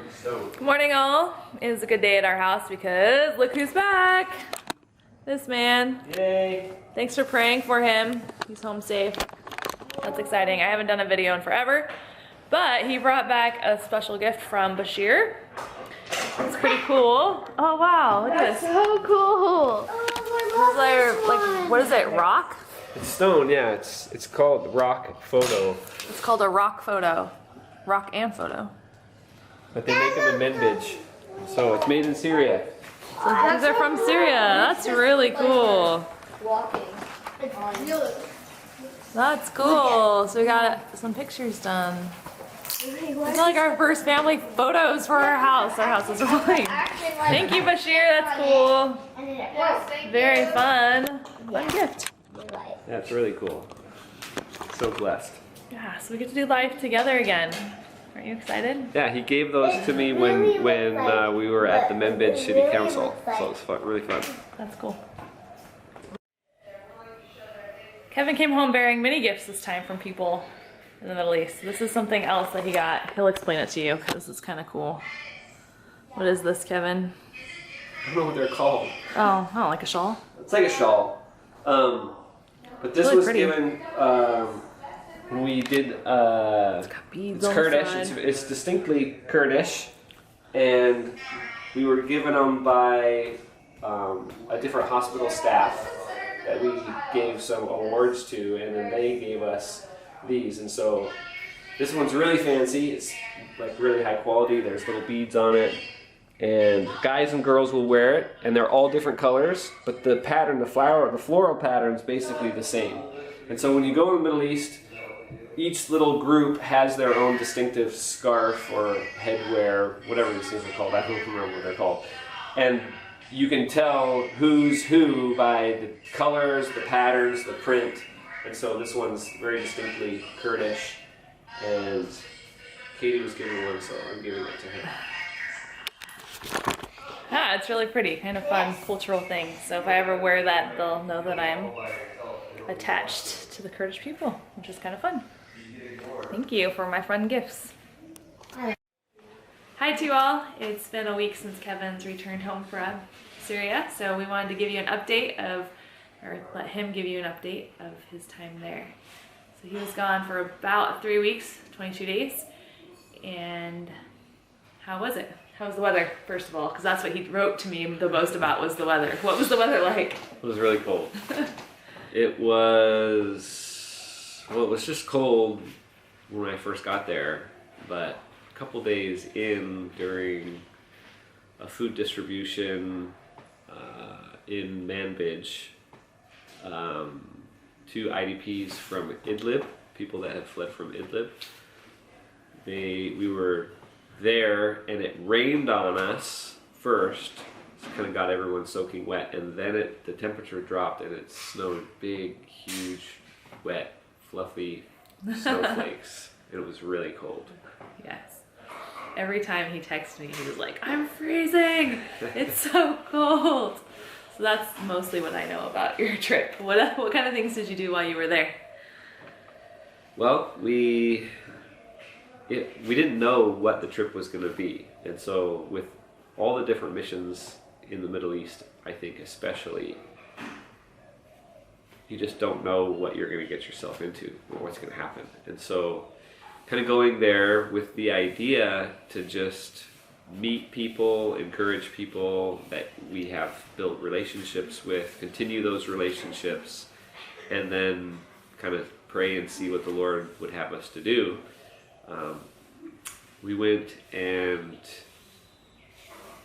Good morning, all. It is a good day at our house because look who's back. This man. Yay. Thanks for praying for him. He's home safe. That's exciting. I haven't done a video in forever, but he brought back a special gift from Bashir. It's pretty cool. Oh wow, look at this. So cool. Like, what is it, rock? It's stone, yeah. It's called rock photo. It's called a rock photo. Rock and photo. But they make them in Menbij. So it's made in Syria. So these are from Syria. That's really cool. Walking. That's cool. So we got some pictures done. It's like our first family photos for our house. Our house is really. Thank you, Bashir. That's cool. Very fun. Fun gift. That's really cool. So blessed. Yeah, so we get to do life together again. Aren't you excited? Yeah, he gave those to me when we were at the Menbij City Council. So it's fun, really fun. That's cool. Kevin came home bearing many gifts this time from people in the Middle East. This is something else that he got. He'll explain it to you because it's kind of cool. What is this, Kevin? I don't know what they're called. Oh, like a shawl? It's like a shawl. But this really was pretty. given when we did. It's got beads It's on the Kurdish. side. It's distinctly Kurdish, and we were given them by a different hospital staff that we gave some awards to, and then they gave us these. And so this one's really fancy. It's like really high quality. There's little beads on it, and guys and girls will wear it, and they're all different colors. But the pattern, the floral pattern is basically the same. And so when you go to the Middle East, each little group has their own distinctive scarf or headwear, whatever these things are called. I don't remember what they're called. And you can tell who's who by the colors, the patterns, the print. And so this one's very distinctly Kurdish. And Katie was giving one, so I'm giving it to her. Yeah, it's really pretty. Kind of fun cultural thing. So if I ever wear that, they'll know that I'm attached to the Kurdish people, which is kind of fun. Thank you for my fun gifts. Hi to you all. It's been a week since Kevin's returned home from Syria, so we wanted to give you an update of, or let him give you an update of his time there. So he was gone for about 3 weeks, 22 days, and how was it? How was the weather, first of all? Because that's what he wrote to me the most about was the weather. What was the weather like? It was really cold. It was, well, it was just cold when I first got there, but a couple days in during a food distribution in Manbij, 2 IDPs from Idlib, people that had fled from Idlib, we were there and it rained on us first. Kind of got everyone soaking wet, and then the temperature dropped and it snowed big, huge, wet, fluffy snowflakes. It was really cold. Yes. Every time he texted me, he was like, I'm freezing! It's so cold! So that's mostly what I know about your trip. What kind of things did you do while you were there? Well, we didn't know what the trip was going to be, and so with all the different missions in the Middle East, I think especially, you just don't know what you're going to get yourself into or what's going to happen. And so kind of going there with the idea to just meet people, encourage people that we have built relationships with, continue those relationships, and then kind of pray and see what the Lord would have us to do. We went and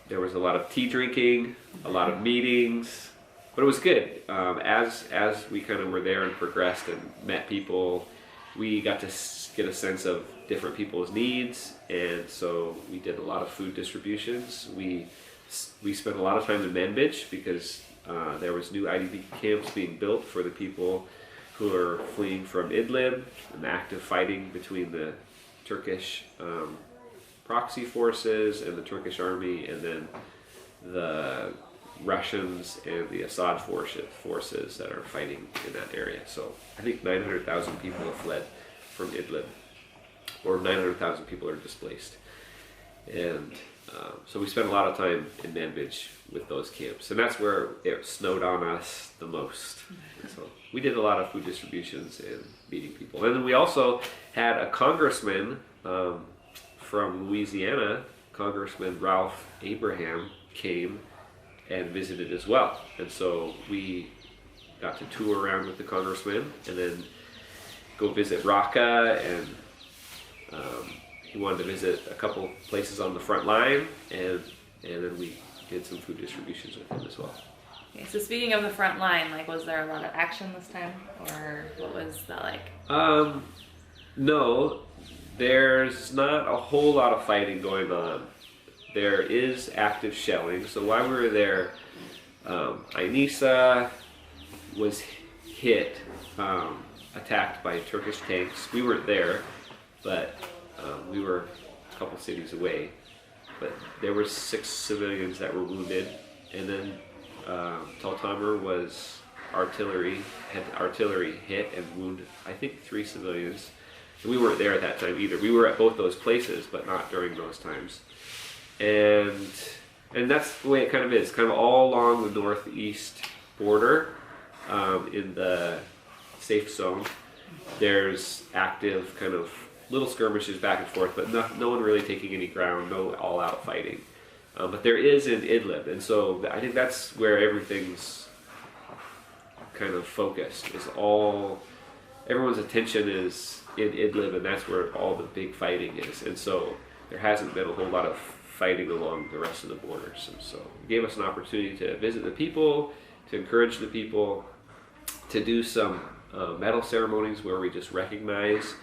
there was a lot of tea drinking, a lot of meetings, but it was good. As we kind of were there and progressed and met people, we got to get a sense of different people's needs, and so we did a lot of food distributions. We spent a lot of time in Manbij because there was new IDP camps being built for the people who are fleeing from Idlib, and active fighting between the Turkish proxy forces and the Turkish army, and then the Russians and the Assad forces that are fighting in that area. So I think 900,000 people have fled from Idlib, or 900,000 people are displaced. And so we spent a lot of time in Manbij with those camps, and that's where it snowed on us the most. So we did a lot of food distributions and meeting people. And then we also had a congressman from Louisiana, Congressman Ralph Abraham, came and visited as well. And so we got to tour around with the congressman and then go visit Raqqa, and he wanted to visit a couple places on the front line, and then we did some food distributions with him as well. Okay, so speaking of the front line, like, was there a lot of action this time, or what was that like? No, there's not a whole lot of fighting going on. There is active shelling. So while we were there, Ainisa was hit, attacked by Turkish tanks. We weren't there, but we were a couple cities away. But there were 6 civilians that were wounded, and then Tal Tamr was artillery hit and wounded, I think, 3 civilians. And we weren't there at that time either. We were at both those places, but not during those times. And that's the way it kind of is, kind of all along the northeast border, in the safe zone. There's active kind of little skirmishes back and forth, but no one really taking any ground, no all-out fighting. But there is in Idlib, and so I think that's where everything's kind of focused. Everyone's attention is in Idlib, and that's where all the big fighting is. And so there hasn't been a whole lot of fighting along the rest of the borders. And so it gave us an opportunity to visit the people, to encourage the people, to do some medal ceremonies where we just recognize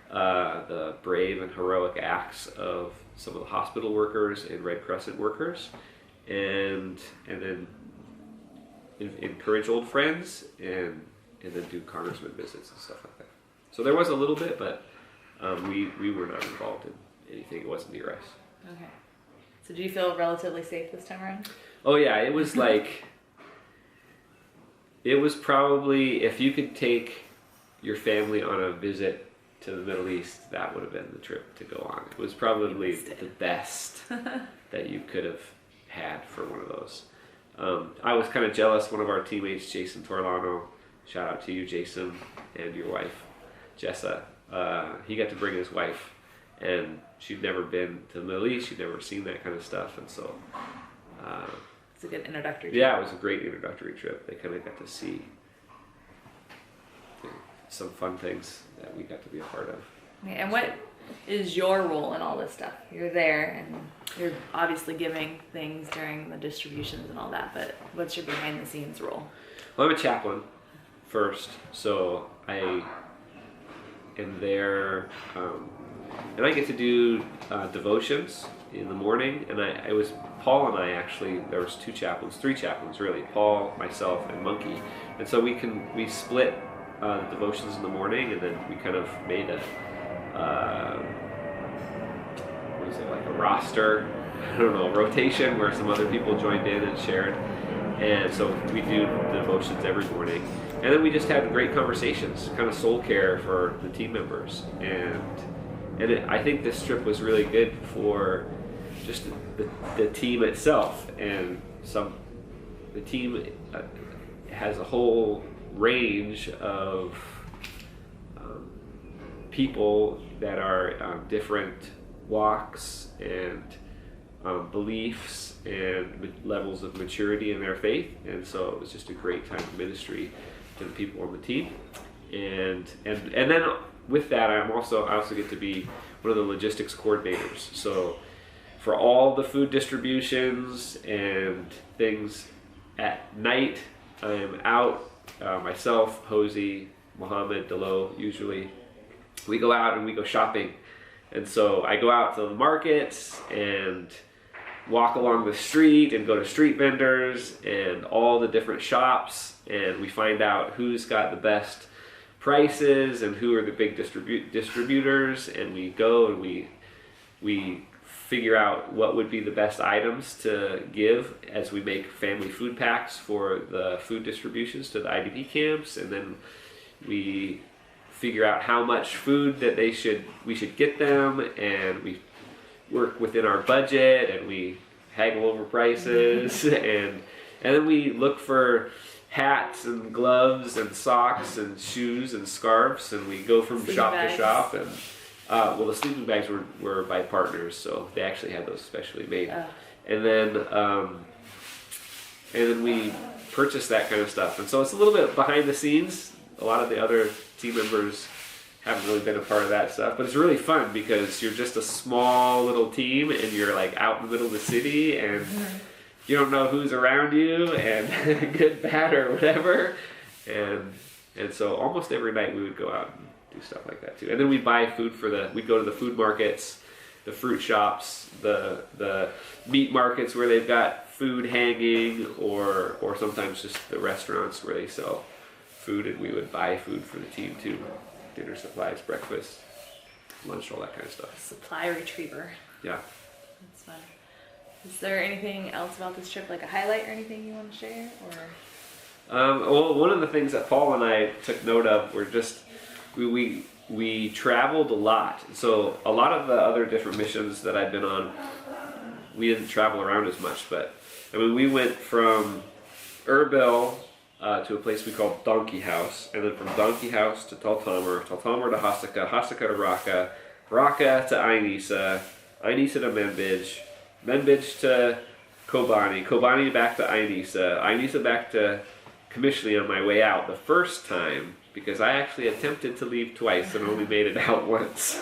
the brave and heroic acts of some of the hospital workers and Red Crescent workers, and then encourage old friends, and then do congressman visits and stuff like that. So there was a little bit, but we were not involved in anything. It wasn't near us. Okay. So do you feel relatively safe this time around? Oh yeah, it was like, it was probably, if you could take your family on a visit to the Middle East, that would have been the trip to go on. It was probably the best that you could have had for one of those. I was kind of jealous. One of our teammates, Jason Torlano, shout out to you, Jason, and your wife, Jessa. He got to bring his wife, and she'd never been to the Middle East. She'd never seen that kind of stuff, and so it's a good introductory trip. Yeah, it was a great introductory trip. They kind of got to see some fun things that we got to be a part of. And what is your role in all this stuff? You're there, and you're obviously giving things during the distributions and all that, but what's your behind the scenes role? Well, I'm a chaplain first, so I am there, and I get to do devotions in the morning, and it was Paul and I, actually, there was 3 chaplains really, Paul, myself, and Monkey, and so we split the devotions in the morning, and then we kind of made a like a roster, I don't know, rotation where some other people joined in and shared, and so we do the devotions every morning, and then we just had great conversations, kind of soul care for the team members, and I think this trip was really good for just the team itself, and the team has a whole range of people that are different walks and beliefs and levels of maturity in their faith, and so it was just a great time of ministry to the people on the team, and then with that I also get to be one of the logistics coordinators. So for all the food distributions and things at night, I'm out. Myself, Hosey, Mohammed, Delo, usually, we go out and we go shopping. And so I go out to the markets and walk along the street and go to street vendors and all the different shops, and we find out who's got the best prices and who are the big distributors, and we go and we figure out what would be the best items to give as we make family food packs for the food distributions to the IDP camps, and then we figure out how much food that we should get them, and we work within our budget, and we haggle over prices, and then we look for hats and gloves and socks and shoes and scarves, and we go from shop to shop. And well, the sleeping bags were by partners, so they actually had those specially made. And then we purchase that kind of stuff. And so it's a little bit behind the scenes. A lot of the other team members haven't really been a part of that stuff, but it's really fun because you're just a small little team, and you're like out in the middle of the city, and you don't know who's around you, and good, bad, or whatever. And so almost every night we would go out and do stuff like that too. And then we'd buy food we'd go to the food markets, the fruit shops, the meat markets where they've got food hanging, or sometimes just the restaurants where they sell food, and we would buy food for the team too. Dinner supplies, breakfast, lunch, all that kind of stuff. Supply retriever. Yeah. That's fun. Is there anything else about this trip, like a highlight or anything you want to share? Well, one of the things that Paul and I took note of were just we traveled a lot. So a lot of the other different missions that I've been on, we didn't travel around as much. But I mean, we went from Erbil to a place we called Donkey House, and then from Donkey House to Taltamar, Taltamar to Hasaka, Hasaka to Raqqa, Raqqa to Ainisa, Ainisa to Manbij, Manbij to Kobani, Kobani back to Ainisa, Ainisa back to Kamishli on my way out the first time, because I actually attempted to leave twice and only made it out once.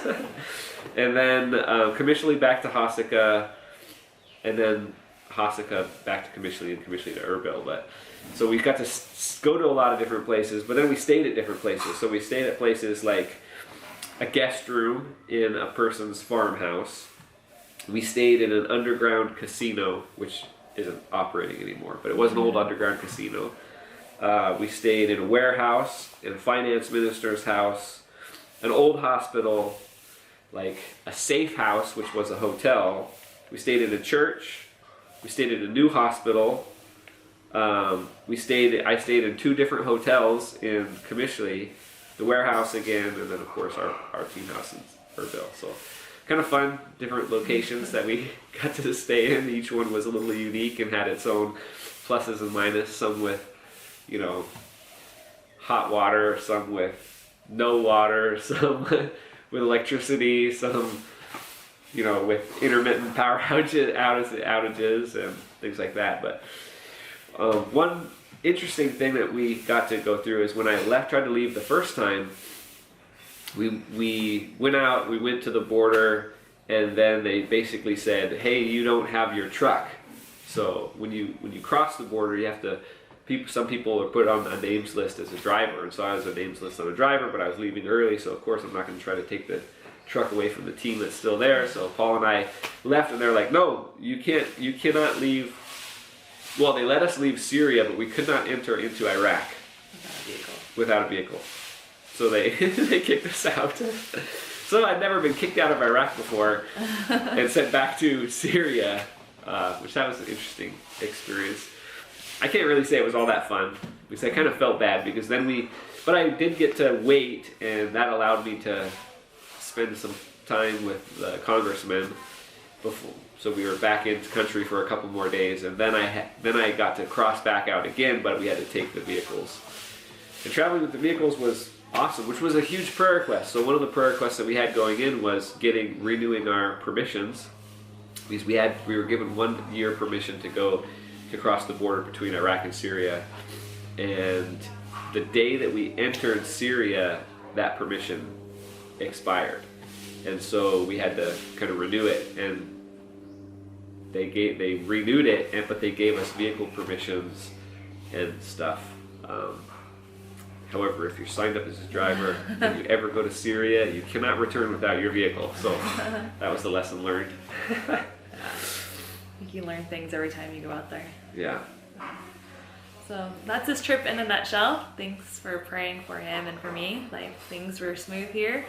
And then Kamishli back to Hasaka, and then Hasaka back to Kamishli, and Kamishli to Erbil. But so we got to go to a lot of different places, but then we stayed at different places. So we stayed at places like a guest room in a person's farmhouse. We stayed in an underground casino, which isn't operating anymore, but it was an old underground casino. We stayed in a warehouse, in a finance minister's house, an old hospital, like a safe house, which was a hotel. We stayed in a church. We stayed in a new hospital. I stayed in 2 different hotels in Kamishli, the warehouse again, and then of course our team house in Erbil. So kind of fun, different locations that we got to stay in. Each one was a little unique and had its own pluses and minuses. Some with, hot water, some with no water, some with electricity, some, with intermittent power outages and things like that. But one interesting thing that we got to go through is when I tried to leave the first time, we went out, we went to the border, and then they basically said, hey, you don't have your truck. So when you cross the border, you have to, some people are put on a names list as a driver, and so I was a names list on a driver, but I was leaving early, so of course I'm not going to try to take the truck away from the team that's still there. So Paul and I left, and they're like, no, you cannot leave. Well, they let us leave Syria, but we could not enter into Iraq without a vehicle. So they kicked us out. So I'd never been kicked out of Iraq before and sent back to Syria, which that was an interesting experience. I can't really say it was all that fun, because I kind of felt bad, because but I did get to wait, and that allowed me to spend some time with the congressman before. So we were back into country for a couple more days, and then I got to cross back out again, but we had to take the vehicles. And traveling with the vehicles was awesome, which was a huge prayer request. So one of the prayer requests that we had going in was renewing our permissions, because we were given 1 year permission to cross the border between Iraq and Syria. And the day that we entered Syria, that permission expired. And so we had to kind of renew it, and they renewed it, but they gave us vehicle permissions and stuff. However, if you're signed up as a driver and you ever go to Syria, you cannot return without your vehicle. So that was the lesson learned. I think you learn things every time you go out there. Yeah. So that's his trip in a nutshell. Thanks for praying for him and for me. Things were smooth here.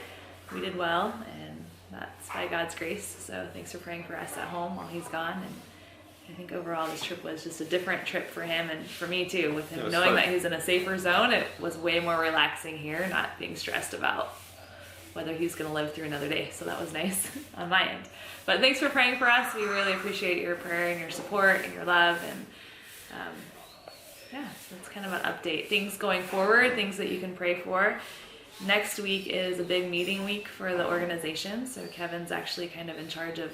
We did well, and that's by God's grace. So thanks for praying for us at home while he's gone. And I think overall this trip was just a different trip for him and for me too. With him knowing that he's in a safer zone, it was way more relaxing here, not being stressed about whether he's going to live through another day. So that was nice on my end. But thanks for praying for us. We really appreciate your prayer and your support and your love. And yeah, so that's kind of an update. Things going forward, things that you can pray for. Next week is a big meeting week for the organization. So Kevin's actually kind of in charge of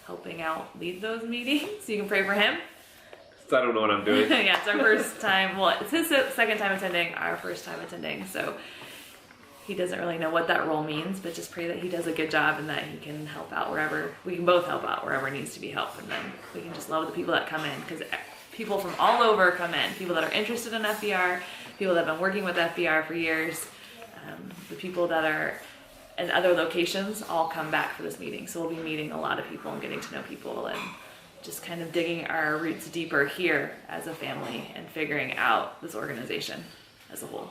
helping out lead those meetings. So you can pray for him. So I don't know what I'm doing. Yeah, it's our first time. Well, it's his second time attending, our first time attending. So he doesn't really know what that role means, but just pray that he does a good job and that he can help out wherever, we can both help out wherever needs to be helped. And then we can just love the people that come in, because people from all over come in. People that are interested in FBR, people that have been working with FBR for years, the people that are in other locations all come back for this meeting. So we'll be meeting a lot of people and getting to know people and just kind of digging our roots deeper here as a family and figuring out this organization as a whole.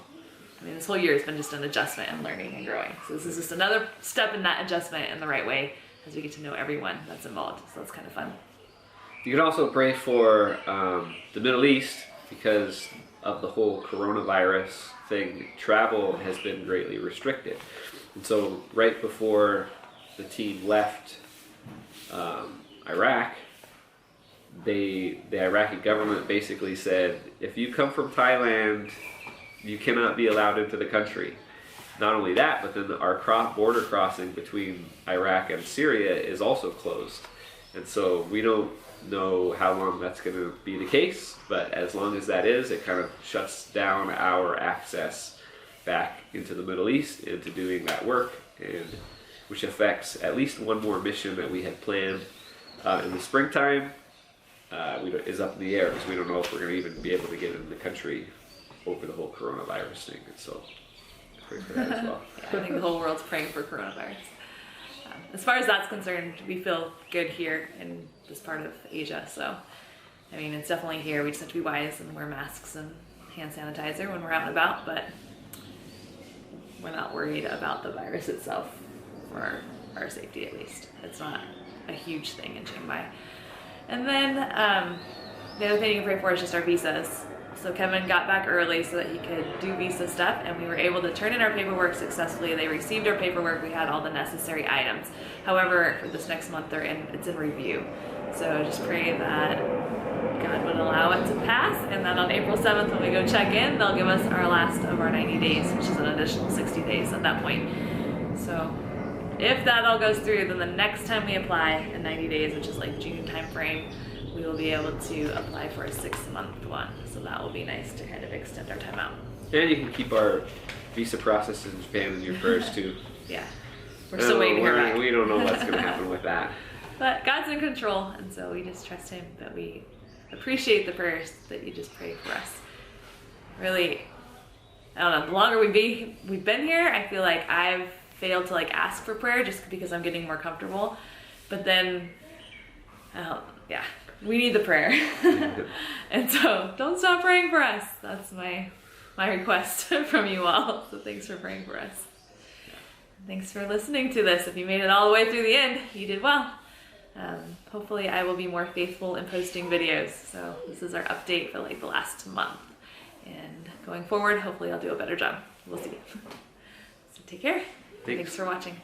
I mean, this whole year has been just an adjustment and learning and growing. So this is just another step in that adjustment in the right way as we get to know everyone that's involved. So that's kind of fun. You can also pray for the Middle East, because of the whole coronavirus thing. Travel has been greatly restricted. And so right before the team left Iraq, the Iraqi government basically said, if you come from Thailand, you cannot be allowed into the country. Not only that, but then our border crossing between Iraq and Syria is also closed. And so we don't know how long that's going to be the case, but as long as that is, it kind of shuts down our access back into the Middle East, into doing that work, and which affects at least one more mission that we had planned in the springtime. Is up in the air, because we don't know if we're going to even be able to get in the country over the whole coronavirus thing. And so I pray for that as well. Yeah, I think the whole world's praying for coronavirus. As far as that's concerned, we feel good here in this part of Asia. So, I mean, it's definitely here. We just have to be wise and wear masks and hand sanitizer when we're out and about, but we're not worried about the virus itself, for our safety at least. It's not a huge thing in Chiang Mai. And then the other thing you can pray for is just our visas. So Kevin got back early so that he could do visa stuff, and we were able to turn in our paperwork successfully. They received our paperwork. We had all the necessary items. However, for this next month, it's in review. So just pray that God would allow it to pass, and then on April 7th when we go check in, they'll give us our last of our 90 days, which is an additional 60 days at that point. So if that all goes through, then the next time we apply in 90 days, which is like June time frame, we will be able to apply for a 6-month one. So that will be nice to kind of extend our time out. And you can keep our visa process in Japan in your prayers too. Yeah. We're still waiting to hear back. We don't know what's going to happen with that. But God's in control, and so we just trust Him. But we appreciate the prayers that you just pray for us. Really, I don't know, the longer we've been here, I feel like I've failed to ask for prayer just because I'm getting more comfortable. But then, yeah, we need the prayer. And so don't stop praying for us. That's my request from you all. So thanks for praying for us. Thanks for listening to this. If you made it all the way through the end, you did well. Hopefully I will be more faithful in posting videos. So this is our update for the last month. And going forward, hopefully I'll do a better job. We'll see. So take care. Thanks for watching.